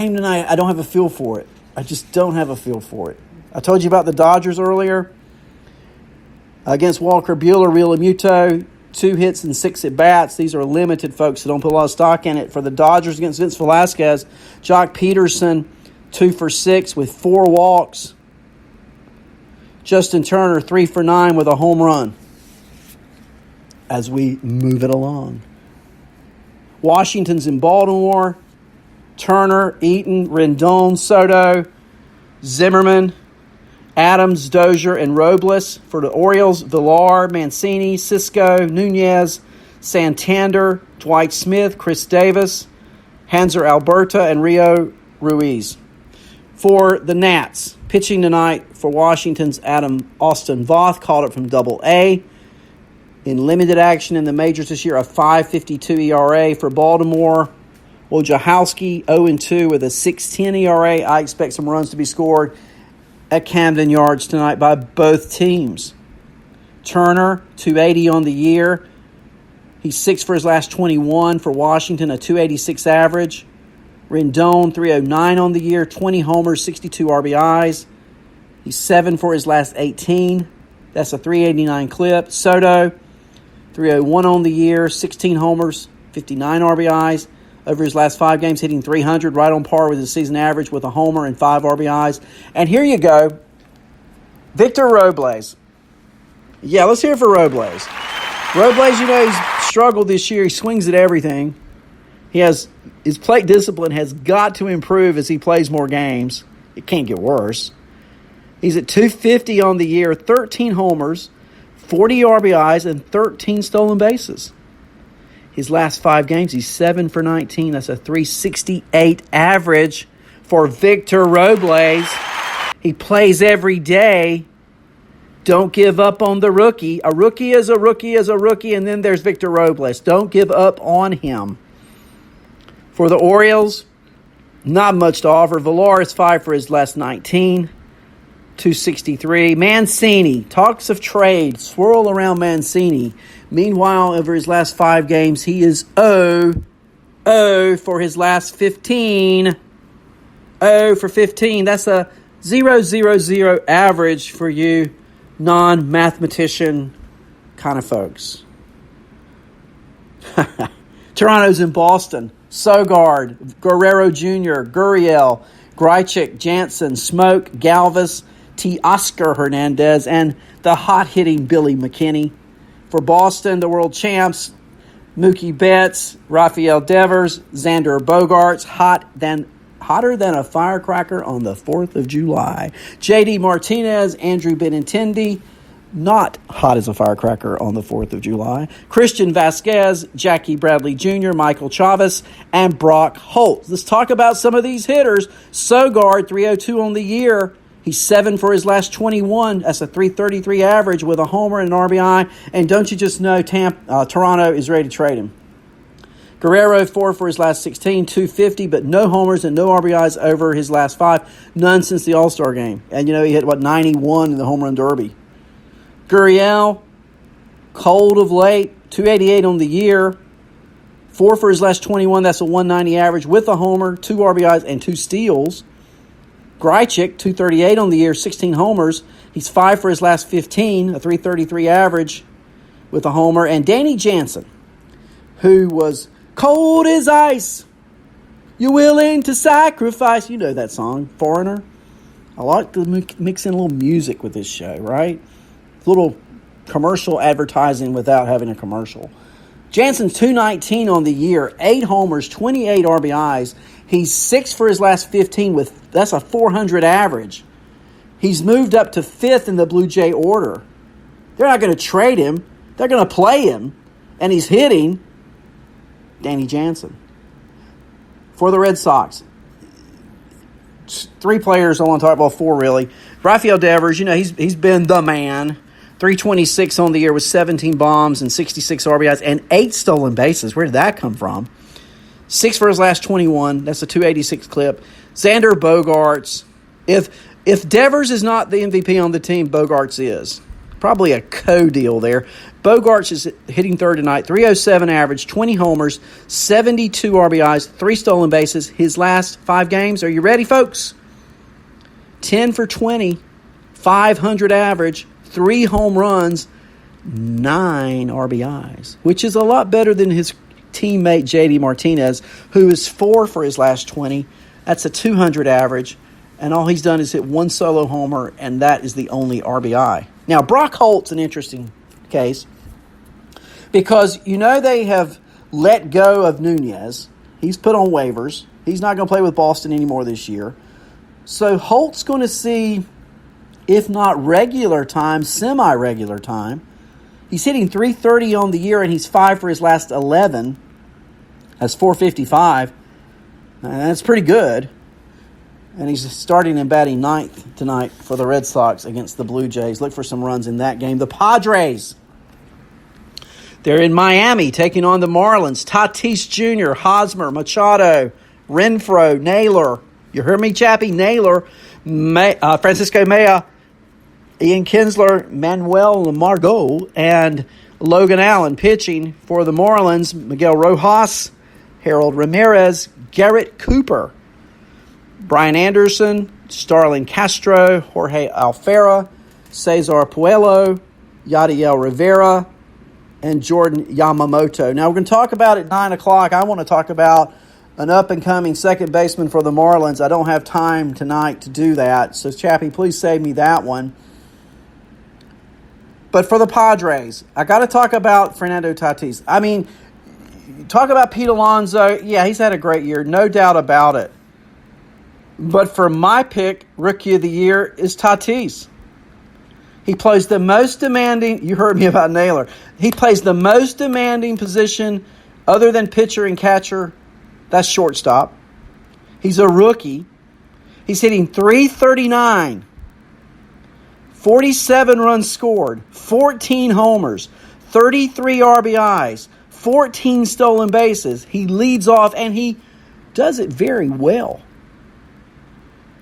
game tonight, I don't have a feel for it. I just don't have a feel for it. I told you about the Dodgers earlier. Against Walker Buehler, Realmuto, 2 hits and 6 at-bats. These are limited, folks, so don't put a lot of stock in it. For the Dodgers against Vince Velasquez, Jock Peterson, 2 for 6 with 4 walks. Justin Turner, 3 for 9 with a home run. As we move it along. Washington's in Baltimore. Turner, Eaton, Rendon, Soto, Zimmerman, Adams, Dozier, and Robles. For the Orioles, Villar, Mancini, Cisco, Nunez, Santander, Dwight Smith, Chris Davis, Hanser Alberta, and Rio Ruiz. For the Nats, pitching tonight for Washington's Austin Voth, called it from Double-A. In limited action in the majors this year, a 5.52 ERA. For Baltimore, Wojciechowski, 0-2 with a 6.10 ERA. I expect some runs to be scored at Camden Yards tonight by both teams. Turner, 280 on the year. He's 6 for his last 21 for Washington, a 286 average. Rendon, 309 on the year, 20 homers, 62 RBIs. He's 7 for his last 18. That's a 389 clip. Soto, 301 on the year, 16 homers, 59 RBIs. Over his last 5 games, hitting 300, right on par with his season average with a homer and 5 RBIs. And here you go, Victor Robles. Yeah, let's hear it for Robles. Robles, he's struggled this year. He swings at everything. His plate discipline has got to improve as he plays more games. It can't get worse. He's at 250 on the year, 13 homers, 40 RBIs, and 13 stolen bases. His last 5 games, he's 7 for 19. That's a 368 average for Victor Robles. He plays every day. Don't give up on the rookie. A rookie is a rookie is a rookie, and then there's Victor Robles. Don't give up on him. For the Orioles, not much to offer. Villar is 5 for his last 19. 263. Mancini, talks of trade, swirl around Mancini. Meanwhile, over his last 5 games, he is 0 for his last 15. 0 for 15. That's a 0.00 average for you non-mathematician kind of folks. Toronto's in Boston. Sogard, Guerrero Jr., Gurriel, Grichuk, Jansen, Smoke, Galvis, Teoscar Hernandez, and the hot-hitting Billy McKinney. For Boston, the world champs, Mookie Betts, Rafael Devers, Xander Bogaerts, hotter than a firecracker on the 4th of July. J.D. Martinez, Andrew Benintendi, not hot as a firecracker on the 4th of July. Christian Vasquez, Jackie Bradley Jr., Michael Chavez, and Brock Holt. Let's talk about some of these hitters. Sogard, 302 on the year. He's 7 for his last 21. That's a 333 average with a homer and an RBI. And don't you just know Toronto is ready to trade him. Guerrero, 4 for his last 16, 250, but no homers and no RBIs over his last 5. None since the All-Star game. And, he hit, 91 in the home run derby. Gurriel, cold of late, 288 on the year. 4 for his last 21. That's a 190 average with a homer, 2 RBIs, and 2 steals. Grichuk, 238 on the year, 16 homers. He's 5 for his last 15, a 333 average with a homer. And Danny Jansen, who was cold as ice, you're willing to sacrifice. You know that song, Foreigner. I like to mix in a little music with this show, right? A little commercial advertising without having a commercial. Jansen's 219 on the year, 8 homers, 28 RBIs. He's 6 for his last 15 that's a 400 average. He's moved up to 5th in the Blue Jay order. They're not going to trade him. They're going to play him. And he's hitting Danny Jansen. For the Red Sox, 3 players I want to talk about, 4 really. Rafael Devers, he's been the man. 326 on the year with 17 bombs and 66 RBIs and 8 stolen bases. Where did that come from? 6 for his last 21. That's a 286 clip. Xander Bogaerts. If Devers is not the MVP on the team, Bogaerts is. Probably a co-deal there. Bogarts is hitting third tonight, 307 average, 20 homers, 72 RBIs, 3 stolen bases. His last 5 games, are you ready, folks? 10 for 20, 500 average, 3 home runs, 9 RBIs, which is a lot better than his teammate J.D. Martinez, who is 4 for his last 20. That's a 200 average, and all he's done is hit 1 solo homer, and that is the only RBI. Now, Brock Holt's an interesting case because they have let go of Nunez. He's put on waivers. He's not going to play with Boston anymore this year. So Holt's going to see, if not regular time, semi-regular time. He's hitting .330 on the year, and he's 5 for his last 11. That's .455. And that's pretty good. And he's starting and batting ninth tonight for the Red Sox against the Blue Jays. Look for some runs in that game. The Padres, they're in Miami taking on the Marlins. Tatis Jr., Hosmer, Machado, Renfroe, Naylor. You heard me, Chappie? Naylor, Francisco Mejia, Ian Kinsler, Manuel Margot, and Logan Allen pitching for the Marlins. Miguel Rojas, Harold Ramirez, Garrett Cooper, Brian Anderson, Starlin Castro, Jorge Alfera, Cesar Puello, Yadiel Rivera, and Jordan Yamamoto. Now, we're going to talk about at 9 o'clock. I want to talk about an up-and-coming second baseman for the Marlins. I don't have time tonight to do that, so Chappie, please save me that one. But for the Padres, I got to talk about Fernando Tatis. I mean, talk about Pete Alonso. Yeah, he's had a great year, no doubt about it. But for my pick, Rookie of the Year, is Tatis. He plays the most demanding, you heard me about Naylor. He plays the most demanding position other than pitcher and catcher. That's shortstop. He's a rookie. He's hitting .339. 47 runs scored, 14 homers, 33 RBIs, 14 stolen bases. He leads off, and he does it very well.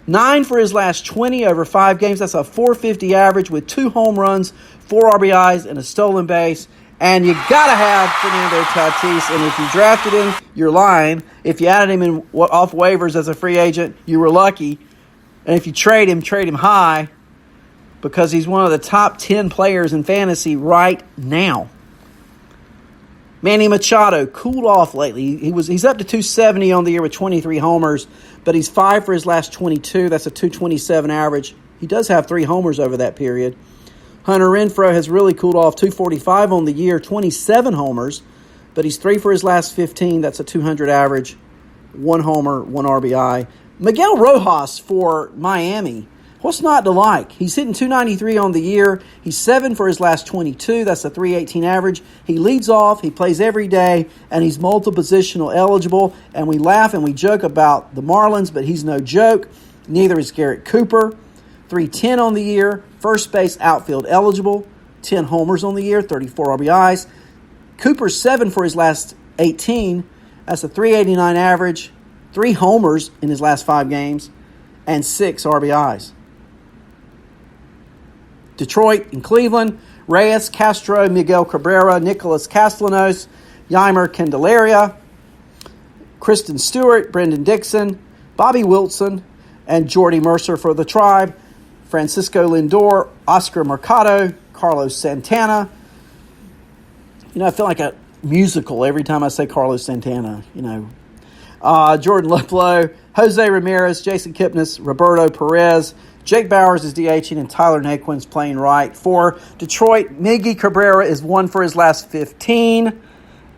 9 for his last 20 over 5 games. That's a .450 average with 2 home runs, 4 RBIs, and a stolen base. And you got to have Fernando Tatis. And if you drafted him, you're lying. If you added him off waivers as a free agent, you were lucky. And if you trade him high, because he's one of the top 10 players in fantasy right now. Manny Machado cooled off lately. He's up to .270 on the year with 23 homers, but he's 5 for his last 22. That's a .227 average. He does have 3 homers over that period. Hunter Renfroe has really cooled off, .245 on the year, 27 homers, but he's 3 for his last 15. That's a .200 average, 1 homer, 1 RBI. Miguel Rojas for Miami. What's not to like? He's hitting .293 on the year. He's 7 for his last 22. That's a .318 average. He leads off. He plays every day, and he's multi-positional eligible. And we laugh and we joke about the Marlins, but he's no joke. Neither is Garrett Cooper. .310 on the year. First base outfield eligible. 10 homers on the year, 34 RBIs. Cooper's 7 for his last 18. That's a .389 average. 3 homers in his last 5 games, and 6 RBIs. Detroit and Cleveland, Reyes, Castro, Miguel Cabrera, Nicholas Castellanos, Yeimer Candelaria, Kristen Stewart, Brendan Dixon, Bobby Wilson, and Jordy Mercer for the Tribe, Francisco Lindor, Oscar Mercado, Carlos Santana. I feel like a musical every time I say Carlos Santana, Jordan Luplow, Jose Ramirez, Jason Kipnis, Roberto Perez, Jake Bowers is DHing, and Tyler Naquin's playing right. For Detroit, Miggy Cabrera is 1 for his last 15.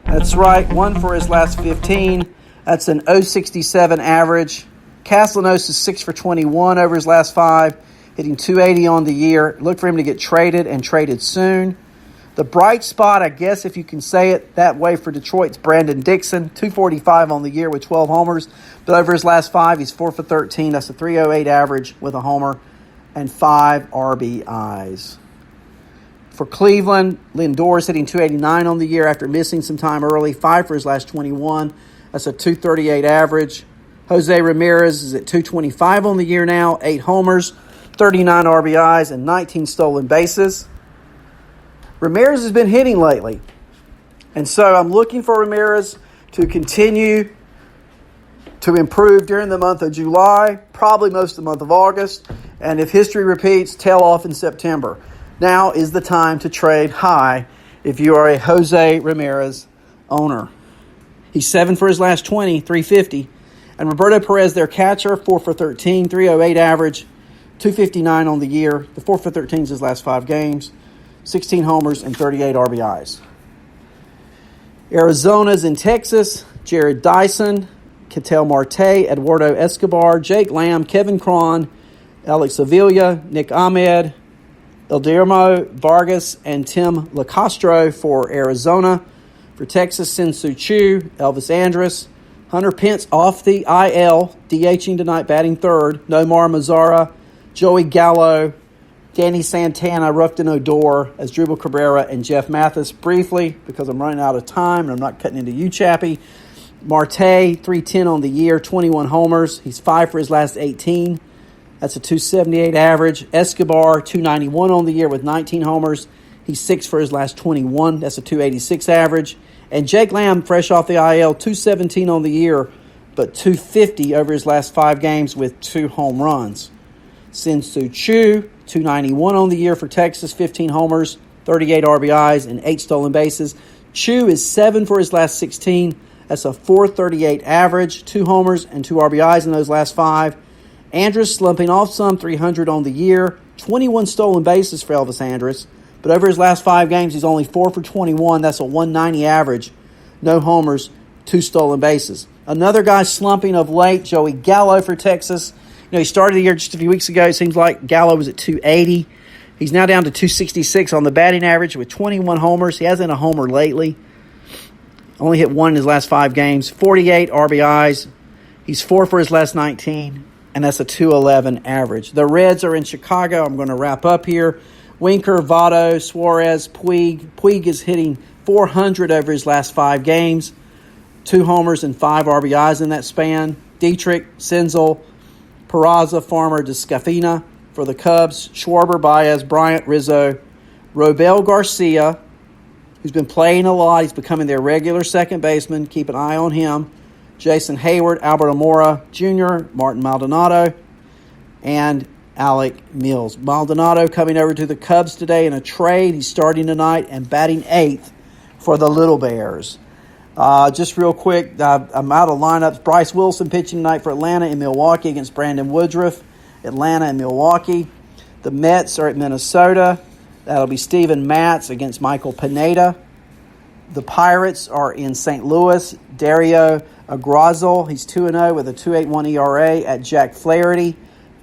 That's right, 1 for his last 15. That's an .067 average. Castellanos is 6 for 21 over his last 5, hitting .280 on the year. Look for him to get traded and traded soon. The bright spot, I guess, if you can say it that way, for Detroit's Brandon Dixon, .245 on the year with 12 homers. But over his last 5, he's 4 for 13. That's a .308 average with a homer and 5 RBIs. For Cleveland, Lindor is hitting .289 on the year after missing some time early. 5 for his last 21. That's a .238 average. Jose Ramirez is at .225 on the year now. 8 homers, 39 RBIs, and 19 stolen bases. Ramirez has been hitting lately. And so I'm looking for Ramirez to continue to improve during the month of July, probably most of the month of August. And if history repeats, tail off in September. Now is the time to trade high if you are a Jose Ramirez owner. He's 7 for his last 20, 350. And Roberto Perez, their catcher, 4 for 13, 308 average, 259 on the year. The 4 for 13 is his last 5 games, 16 homers and 38 RBIs. Arizona's in Texas, Jared Dyson, Ketel Marte, Eduardo Escobar, Jake Lamb, Kevin Cron, Alex Avila, Nick Ahmed, Eldermo Vargas, and Tim LaCastro for Arizona. For Texas, Sin-Soo Choo, Elvis Andrus, Hunter Pence off the IL, DHing tonight, batting third, Nomar Mazara, Joey Gallo, Danny Santana, Ruffin Odor, Asdrubal Cabrera, and Jeff Mathis. Briefly, because I'm running out of time and I'm not cutting into you, Chappie. Marte, 310 on the year, 21 homers. He's 5 for his last 18. That's a 278 average. Escobar, 291 on the year with 19 homers. He's 6 for his last 21. That's a 286 average. And Jake Lamb, fresh off the IL, 217 on the year, but 250 over his last 5 games with 2 home runs. Sin-Soo Choo, 291 on the year for Texas, 15 homers, 38 RBIs, and 8 stolen bases. Choo is 7 for his last 16. That's a 438 average, 2 homers and 2 RBIs in those last 5. Andrus slumping off some, 300 on the year, 21 stolen bases for Elvis Andrus. But over his last 5 games, he's only 4 for 21. That's a 190 average. No homers, 2 stolen bases. Another guy slumping of late, Joey Gallo for Texas. You know, he started the year just a few weeks ago. It seems like Gallo was at 280. He's now down to 266 on the batting average with 21 homers. He hasn't a homer lately. Only hit 1 in his last 5 games. 48 RBIs. He's 4 for his last 19, and that's a 211 average. The Reds are in Chicago. I'm going to wrap up here. Winker, Votto, Suarez, Puig. Puig is hitting 400 over his last 5 games. 2 homers and 5 RBIs in that span. Dietrich, Senzel, Peraza, Farmer, Descafina for the Cubs. Schwarber, Baez, Bryant, Rizzo. Robel Garcia, who's been playing a lot. He's becoming their regular second baseman. Keep an eye on him. Jason Hayward, Albert Amora Jr., Martin Maldonado, and Alec Mills. Maldonado coming over to the Cubs today in a trade. He's starting tonight and batting 8th for the Little Bears. Just real quick, I'm out of lineups. Bryce Wilson pitching tonight for Atlanta and Milwaukee against Brandon Woodruff. Atlanta and Milwaukee. The Mets are at Minnesota. That'll be Steven Matz against Michael Pineda. The Pirates are in St. Louis. Dario Agrazal, he's 2-0 with a 2.81 ERA at Jack Flaherty.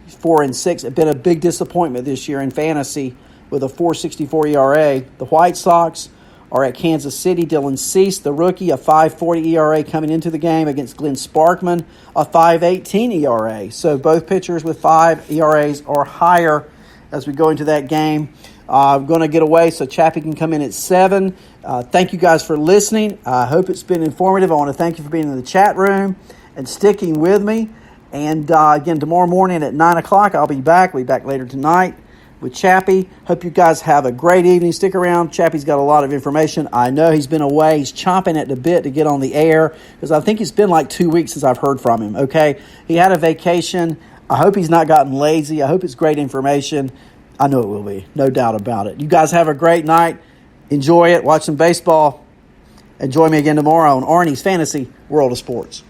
4-6. It's been a big disappointment this year in fantasy with a 4.64 ERA. The White Sox are at Kansas City. Dylan Cease, the rookie, a 5.40 ERA coming into the game against Glenn Sparkman, a 5.18 ERA. So both pitchers with 5 ERAs or higher as we go into that game. I'm going to get away so Chappie can come in at 7. Thank you guys for listening. I hope it's been informative. I want to thank you for being in the chat room and sticking with me. And again, tomorrow morning at 9 o'clock, I'll be back. We'll be back later tonight with Chappie. Hope you guys have a great evening. Stick around. Chappie's got a lot of information. I know he's been away. He's chomping at the bit to get on the air because I think it's been like 2 weeks since I've heard from him, okay? He had a vacation. I hope he's not gotten lazy. I hope it's great information. I know it will be. No doubt about it. You guys have a great night. Enjoy it. Watch some baseball. And join me again tomorrow on Arnie's Fantasy World of Sports.